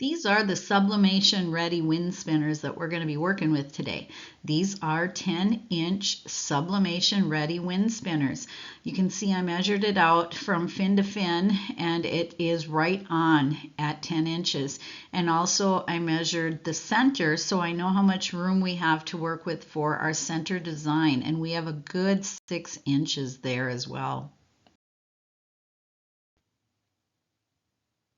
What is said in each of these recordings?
These are the Sublimation Ready wind spinners that we're going to be working with today. These are 10-inch Sublimation Ready wind spinners. You can see I measured it out from fin to fin, and it is right on at 10 inches. And also I measured the center so I know how much room we have to work with for our center design, and we have a good 6 inches there as well.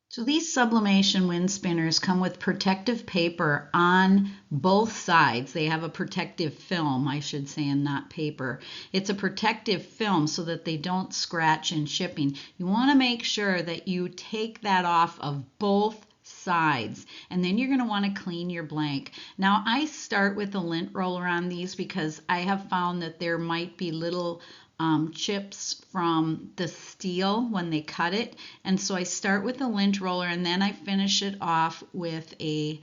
So these sublimation wind spinners come with protective paper on both sides. They have a protective film, I should say, and not paper. It's a protective film so that they don't scratch in shipping. You want to make sure that you take that off of both sides, and then you're going to want to clean your blank. Now I start with a lint roller on these because I have found that there might be little chips from the steel when they cut it, and so I start with a lint roller and then I finish it off with a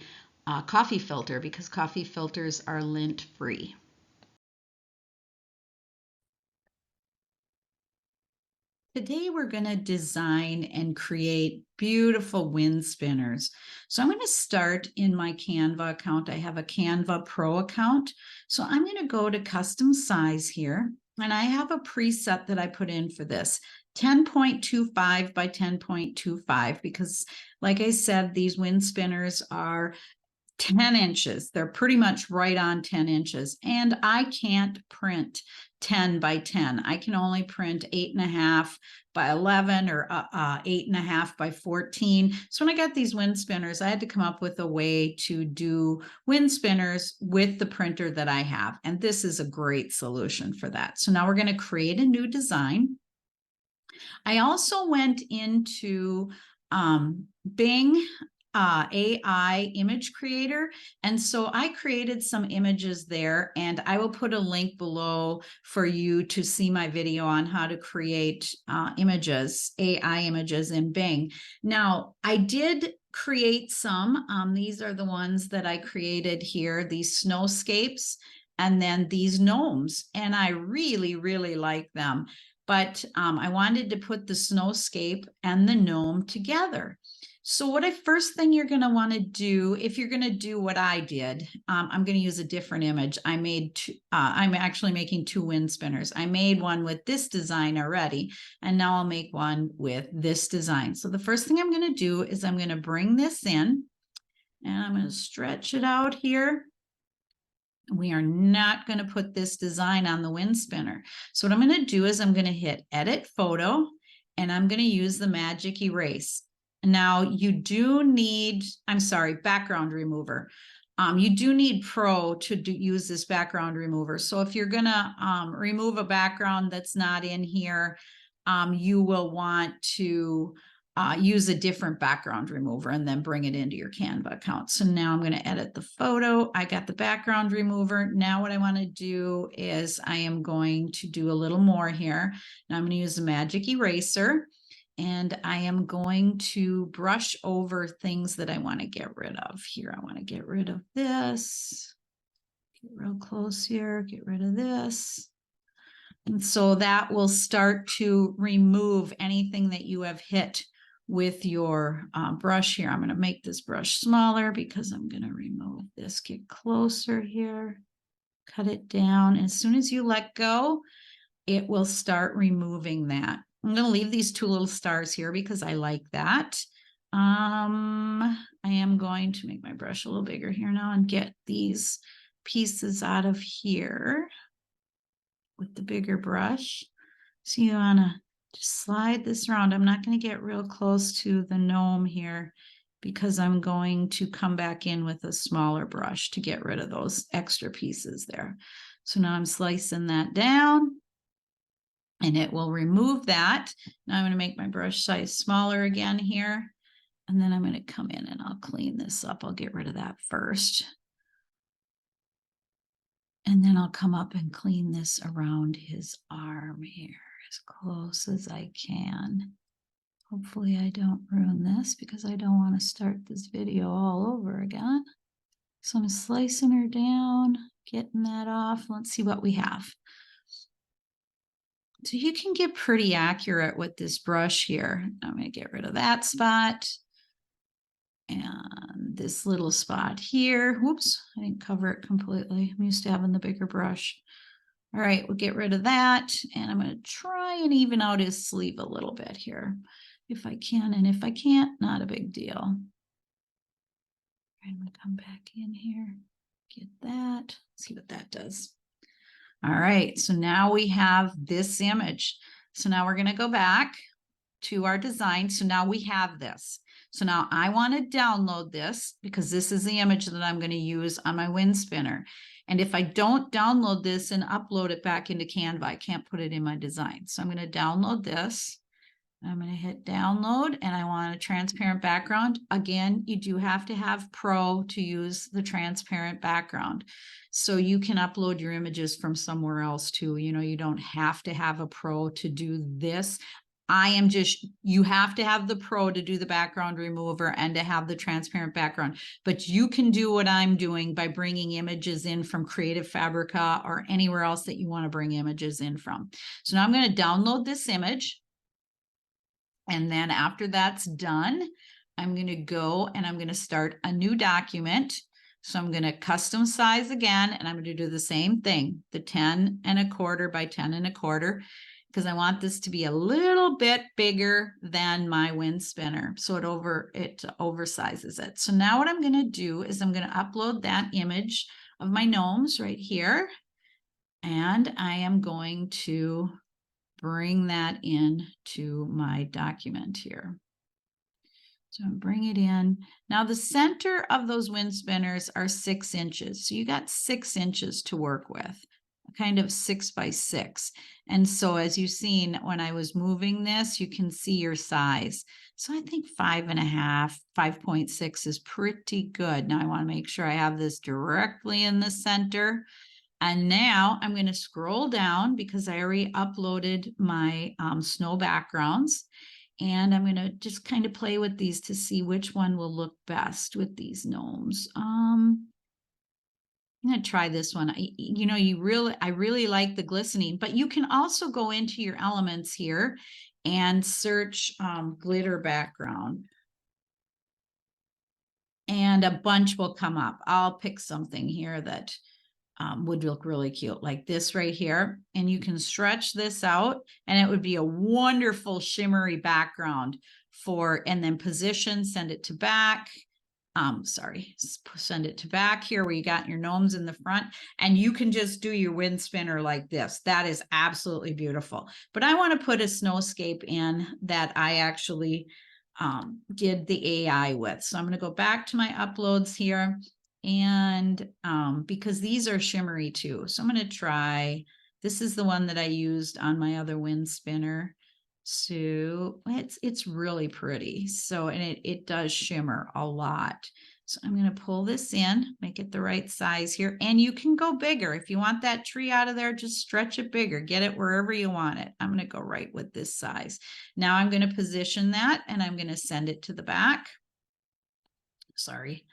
coffee filter because coffee filters are lint free. Today we're going to design and create beautiful wind spinners. So I'm going to start in my Canva account. I have a Canva Pro account. So I'm going to go to custom size here, and I have a preset that I put in for this, 10.25 by 10.25, because like I said, these wind spinners are 10 inches. They're pretty much right on 10 inches. And I can't print 10 by 10. I can only print 8.5 by 11 or 8.5 by 14. So when I got these wind spinners, I had to come up with a way to do wind spinners with the printer that I have. And this is a great solution for that. So now we're going to create a new design. I also went into Bing AI image creator. And so I created some images there, and I will put a link below for you to see my video on how to create images, AI images in Bing. Now, I did create some. These are the ones that I created here, these snowscapes, and then these gnomes. And I really, really like them. But I wanted to put the snowscape and the gnome together. So first thing you're going to want to do, if you're going to do what I did, I'm going to use a different image. I'm actually making two wind spinners. I made one with this design already, and now I'll make one with this design. So the first thing I'm going to do is I'm going to bring this in, and I'm going to stretch it out here. We are not going to put this design on the wind spinner. So what I'm going to do is I'm going to hit Edit Photo, and I'm going to use the Magic Erase. Now you do need, background remover. You do need Pro to use this background remover. So if you're going to remove a background that's not in here, you will want to use a different background remover and then bring it into your Canva account. So now I'm going to edit the photo. I got the background remover. Now what I want to do is I am going to do a little more here. Now I'm going to use the Magic Eraser, and I am going to brush over things that I want to get rid of here. I want to get rid of this. Get real close here. Get rid of this. And so that will start to remove anything that you have hit with your brush here. I'm going to make this brush smaller because I'm going to remove this. Get closer here, cut it down. As soon as you let go, it will start removing that. I'm going to leave these two little stars here because I like that. I am going to make my brush a little bigger here now and get these pieces out of here with the bigger brush. So you want to just slide this around. I'm not going to get real close to the gnome here because I'm going to come back in with a smaller brush to get rid of those extra pieces there. So now I'm slicing that down, and it will remove that. Now I'm going to make my brush size smaller again here, and then I'm going to come in and I'll clean this up. I'll get rid of that first. And then I'll come up and clean this around his arm here as close as I can. Hopefully I don't ruin this because I don't want to start this video all over again. So I'm slicing her down, getting that off. Let's see what we have. So you can get pretty accurate with this brush here. I'm going to get rid of that spot. And this little spot here, whoops, I didn't cover it completely. I'm used to having the bigger brush. All right, we'll get rid of that. And I'm going to try and even out his sleeve a little bit here if I can. And if I can't, not a big deal. I'm going to come back in here, get that, see what that does. All right, so now we have this image. So now we're going to go back to our design. So now we have this. So now I want to download this because this is the image that I'm going to use on my wind spinner. And if I don't download this and upload it back into Canva, I can't put it in my design. So I'm going to download this. I'm going to hit download and I want a transparent background. Again, you do have to have Pro to use the transparent background. So you can upload your images from somewhere else too. You know, you don't have to have a Pro to do this. You have to have the Pro to do the background remover and to have the transparent background, but you can do what I'm doing by bringing images in from Creative Fabrica or anywhere else that you want to bring images in from. So now I'm going to download this image. And then after that's done, I'm going to go and I'm going to start a new document. So I'm going to custom size again, and I'm going to do the same thing, the 10¼ by 10¼ because I want this to be a little bit bigger than my wind spinner. So it oversizes it. So now what I'm going to do is I'm going to upload that image of my gnomes right here. And I am going to bring that in to my document here. So bring it in. Now the center of those wind spinners are 6 inches. So you got 6 inches to work with, kind of 6 by 6. And so as you've seen, when I was moving this, you can see your size. So I think 5.5, 5.6 is pretty good. Now I want to make sure I have this directly in the center. And now I'm going to scroll down because I already uploaded my snow backgrounds. And I'm going to just kind of play with these to see which one will look best with these gnomes. I'm going to try this one. I really like the glistening, but you can also go into your elements here and search glitter background. And a bunch will come up. I'll pick something here that would look really cute, like this right here. And you can stretch this out and it would be a wonderful shimmery background and then position, send it to back. Send it to back here where you got your gnomes in the front, and you can just do your wind spinner like this. That is absolutely beautiful. But I want to put a snowscape in that I actually did the AI with. So I'm going to go back to my uploads here. And because these are shimmery too. So I'm going to try, this is the one that I used on my other wind spinner. So it's really pretty. So, and it does shimmer a lot. So I'm going to pull this in, make it the right size here. And you can go bigger. If you want that tree out of there, just stretch it bigger, get it wherever you want it. I'm going to go right with this size. Now I'm going to position that and I'm going to send it to the back. Sorry.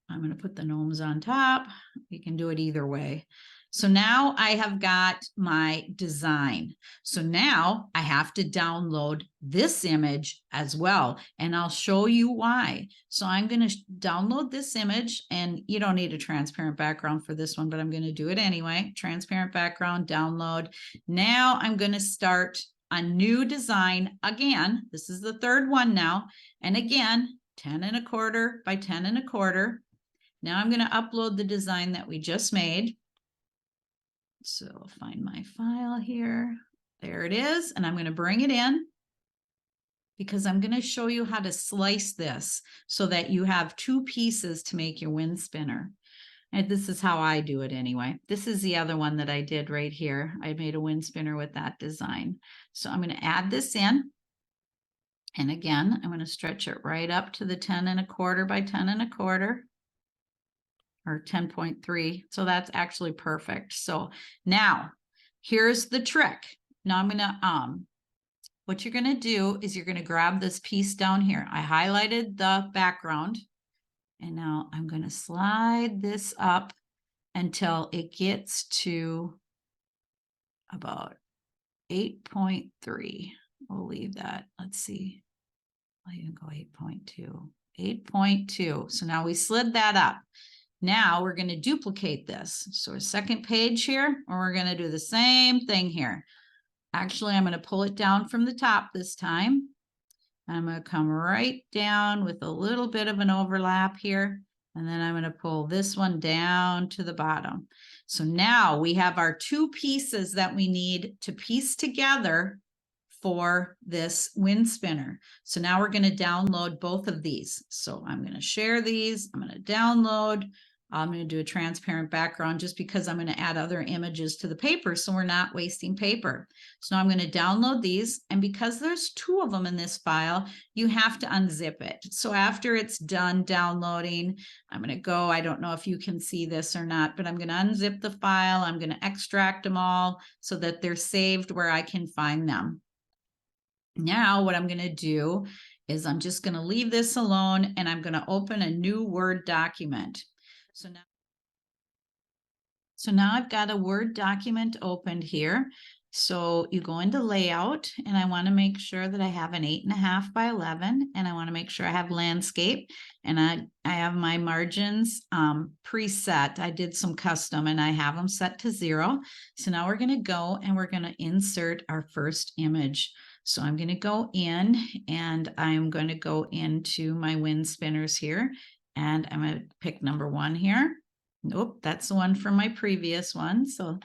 I'm going to put the gnomes on top. You can do it either way. So now I have got my design. So now I have to download this image as well. And I'll show you why. So I'm going to download this image, and you don't need a transparent background for this one, but I'm going to do it anyway. Transparent background, download. Now I'm going to start a new design again. This is the third one now. And again, 10¼ by 10¼ Now I'm going to upload the design that we just made. So I'll find my file here. There it is. And I'm going to bring it in because I'm going to show you how to slice this so that you have 2 pieces to make your wind spinner. And this is how I do it anyway. This is the other one that I did right here. I made a wind spinner with that design. So I'm going to add this in. And again, I'm going to stretch it right up to the 10¼ by 10¼ or 10.3. So that's actually perfect. So now here's the trick. Now I'm going to, what you're going to do is you're going to grab this piece down here. I highlighted the background, and now I'm going to slide this up until it gets to about 8.3. We'll leave that. Let's see. I'll even go 8.2. 8.2. So now we slid that up. Now we're going to duplicate this. So a second page here, and we're going to do the same thing here. Actually, I'm going to pull it down from the top this time. I'm going to come right down with a little bit of an overlap here. And then I'm going to pull this one down to the bottom. So now we have our two pieces that we need to piece together for this wind spinner. So now we're going to download both of these. So I'm going to share these. I'm going to download. I'm going to do a transparent background just because I'm going to add other images to the paper so we're not wasting paper. So now I'm going to download these, and because there's two of them in this file, you have to unzip it. So after it's done downloading, I'm going to go, I don't know if you can see this or not, but I'm going to unzip the file. I'm going to extract them all so that they're saved where I can find them. Now what I'm going to do is I'm just going to leave this alone, and I'm going to open a new Word document. So now I've got a Word document opened here. So you go into layout, and I want to make sure that I have an 8.5 by 11, and I want to make sure I have landscape, and I have my margins preset. I did some custom, and I have them set to 0. So now we're going to go and we're going to insert our first image. So I'm going to go in, and I'm going to go into my wind spinners here, and I'm going to pick number 1 here. Nope, that's the one from my previous one. So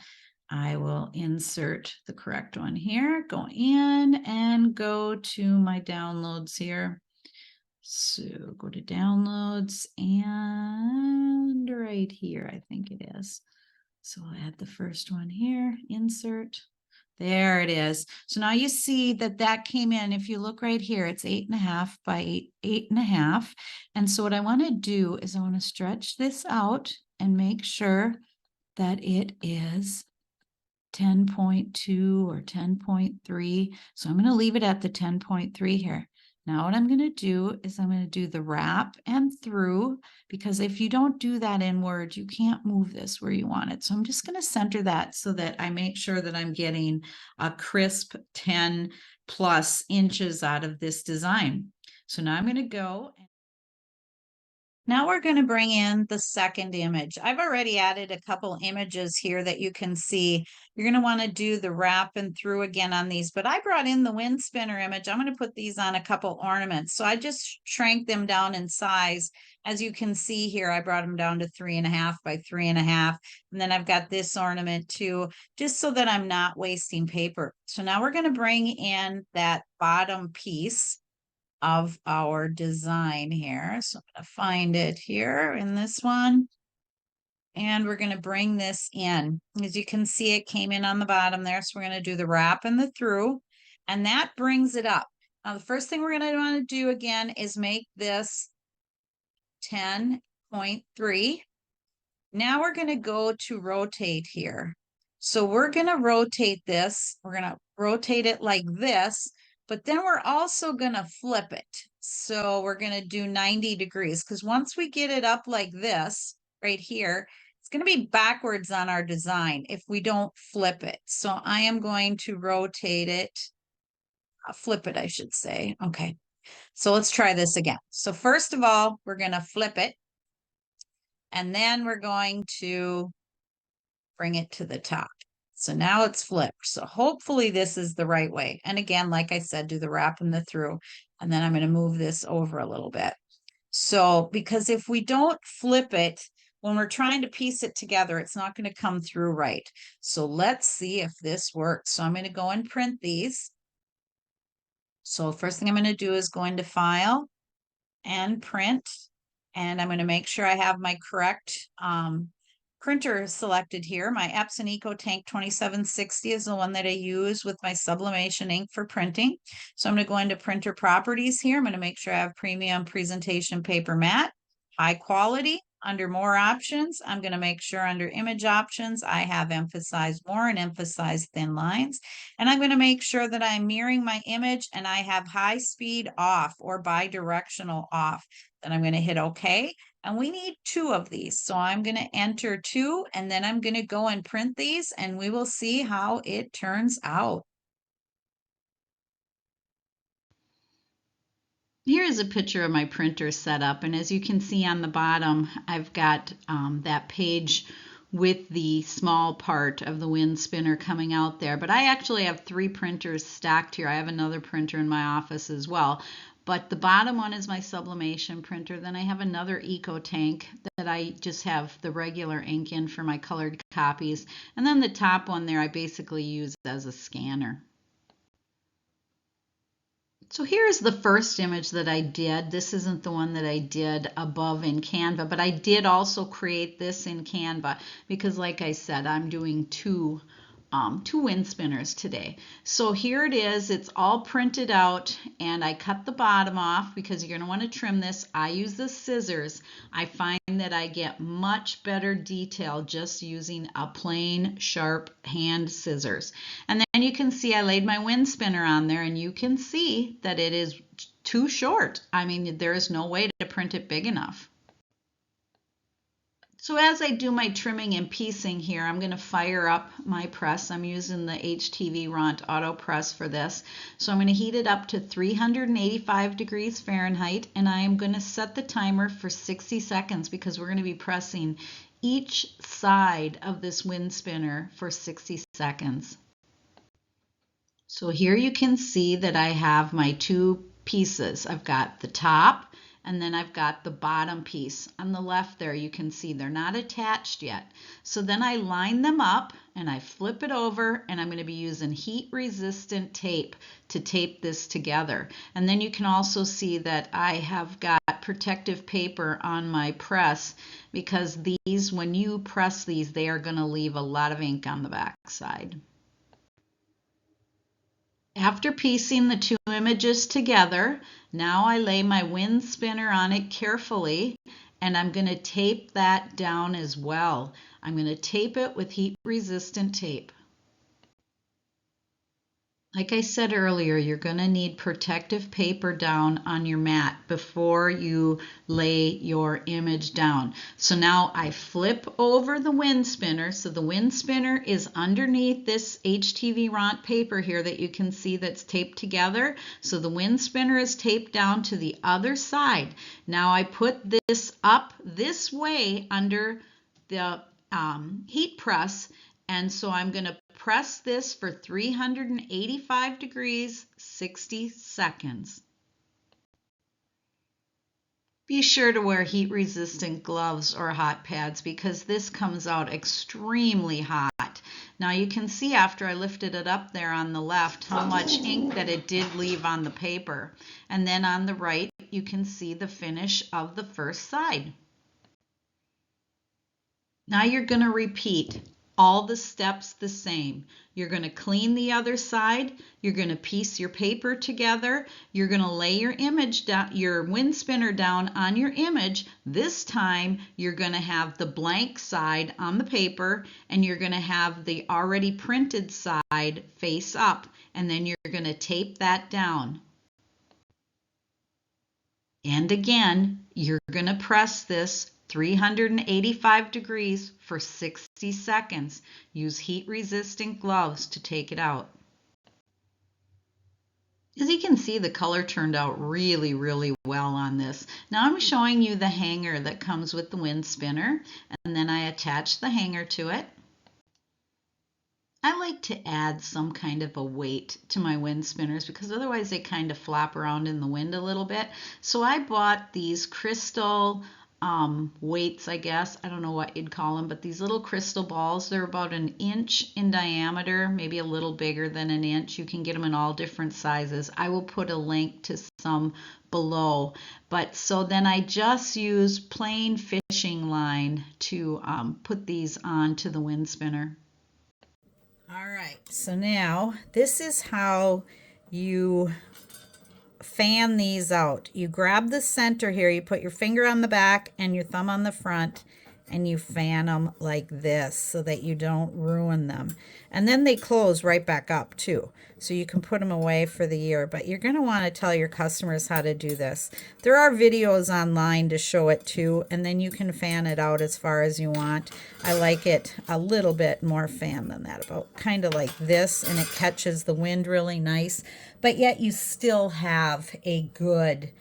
I will insert the correct one here, go in and go to my downloads here. So go to downloads, and right here, I think it is. So I'll add the first one here, insert. There it is. So now you see that that came in. If you look right here, it's 8.5 by 8.5. And so what I want to do is I want to stretch this out and make sure that it is 10.2 or 10.3. So I'm going to leave it at the 10.3 here. Now what I'm going to do is I'm going to do the wrap and through, because if you don't do that in Word, you can't move this where you want it. So I'm just going to center that so that I make sure that I'm getting a crisp 10 plus inches out of this design. So now I'm going to go. Now we're going to bring in the second image. I've already added a couple images here that you can see. You're going to want to do the wrap and through again on these, but I brought in the wind spinner image. I'm going to put these on a couple ornaments. So I just shrank them down in size. As you can see here, I brought them down to 3.5 by 3.5. And then I've got this ornament too, just so that I'm not wasting paper. So now we're going to bring in that bottom piece of our design here. So I'm going to find it here in this one. And we're going to bring this in. As you can see, it came in on the bottom there. So we're going to do the wrap and the through, and that brings it up. Now, the first thing we're going to want to do again is make this 10.3. Now we're going to go to rotate here. So we're going to rotate this. We're going to rotate it like this, but then we're also going to flip it. So we're going to do 90 degrees, because once we get it up like this right here, it's going to be backwards on our design if we don't flip it. So I am going to rotate it, flip it, I should say. Okay, so let's try this again. So first of all, we're going to flip it, and then we're going to bring it to the top. So now it's flipped. So hopefully this is the right way. And again, like I said, do the wrap and the through, and then I'm going to move this over a little bit. So, because if we don't flip it, when we're trying to piece it together, it's not going to come through right. So let's see if this works. So I'm going to go and print these. So first thing I'm going to do is go into File and Print. And I'm going to make sure I have my correct printer selected here. My Epson EcoTank 2760 is the one that I use with my Sublimation ink for printing. So I'm going to go into printer properties here. I'm going to make sure I have premium presentation paper matte, high quality. Under more options, I'm going to make sure under image options, I have emphasize more and emphasize thin lines. And I'm going to make sure that I'm mirroring my image and I have high speed off or bidirectional off. Then I'm going to hit OK. And we need 2 of these. So I'm going to enter 2, and then I'm going to go and print these, and we will see how it turns out. Here is a picture of my printer set up, and as you can see on the bottom, I've got that page with the small part of the wind spinner coming out there. But I actually have 3 printers stacked here. I have another printer in my office as well. But the bottom one is my Sublimation printer. Then I have another Eco Tank that I just have the regular ink in for my colored copies. And then the top one there I basically use as a scanner. So here's the first image that I did. This isn't the one that I did above in Canva, but I did also create this in Canva because, like I said, I'm doing two wind spinners today. So here it is. It's all printed out, and I cut the bottom off because you're going to want to trim this. I use the scissors. I find that I get much better detail just using a plain sharp hand scissors. And then you can see I laid my wind spinner on there, and you can see that it is too short. I mean, there is no way to print it big enough. So as I do my trimming and piecing here, I'm going to fire up my press. I'm using the HTV Ront Auto Press for this. So I'm going to heat it up to 385 degrees Fahrenheit, and I am going to set the timer for 60 seconds because we're going to be pressing each side of this wind spinner for 60 seconds. So here you can see that I have my 2 pieces. I've got the top, and then I've got the bottom piece. On the left there, you can see they're not attached yet. So then I line them up and I flip it over, and I'm going to be using heat resistant tape to tape this together. And then you can also see that I have got protective paper on my press because these, when you press these, they are going to leave a lot of ink on the back side. After piecing the 2 images together, now I lay my wind spinner on it carefully, and I'm going to tape that down as well. I'm going to tape it with heat resistant tape. Like I said earlier, you're going to need protective paper down on your mat before you lay your image down. So now I flip over the wind spinner. So the wind spinner is underneath this HTV Ront paper here that you can see that's taped together. So the wind spinner is taped down to the other side. Now I put this up this way under the heat press, and so I'm going to press this for 385 degrees, 60 seconds. Be sure to wear heat-resistant gloves or hot pads because this comes out extremely hot. Now you can see after I lifted it up there on the left how much ink that it did leave on the paper. And then on the right, you can see the finish of the first side. Now you're going to repeat all the steps the same. You're going to clean the other side. You're going to piece your paper together. You're going to lay your image down, your wind spinner down on your image. This time you're going to have the blank side on the paper, and you're going to have the already printed side face up, and then you're going to tape that down. And again, you're going to press this 385 degrees for 60 seconds. Use heat-resistant gloves to take it out. As you can see, the color turned out really, really well on this. Now I'm showing you the hanger that comes with the wind spinner, and then I attach the hanger to it. I like to add some kind of a weight to my wind spinners because otherwise they kind of flop around in the wind a little bit. So I bought these crystal weights, I guess. I don't know what you'd call them, but these little crystal balls, they're about 1 inch in diameter, maybe a little bigger than 1 inch. You can get them in all different sizes. I will put a link to some below. But so then I just use plain fishing line to put these onto the wind spinner. All right, so now this is how you fan these out. You grab the center here, you put your finger on the back and your thumb on the front, and you fan them like this so that you don't ruin them. And then they close right back up too, so you can put them away for the year. But you're going to want to tell your customers how to do this. There are videos online to show it too, and then you can fan it out as far as you want. I like it a little bit more fan than that, about kind of like this, and it catches the wind really nice, but yet you still have a good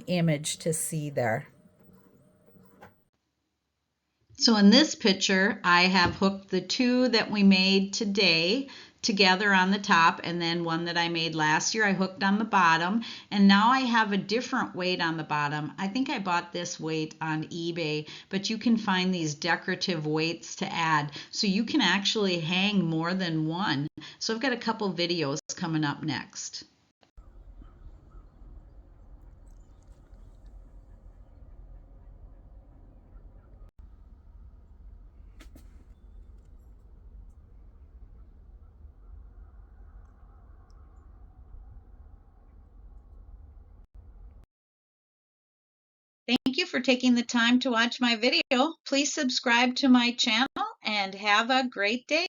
image to see there. So in this picture, I have hooked the two that we made today together on the top, and then one that I made last year I hooked on the bottom, and now I have a different weight on the bottom. I think I bought this weight on eBay, but you can find these decorative weights to add, so you can actually hang more than one. So I've got a couple videos coming up next. Thank you for taking the time to watch my video. Please subscribe to my channel and have a great day.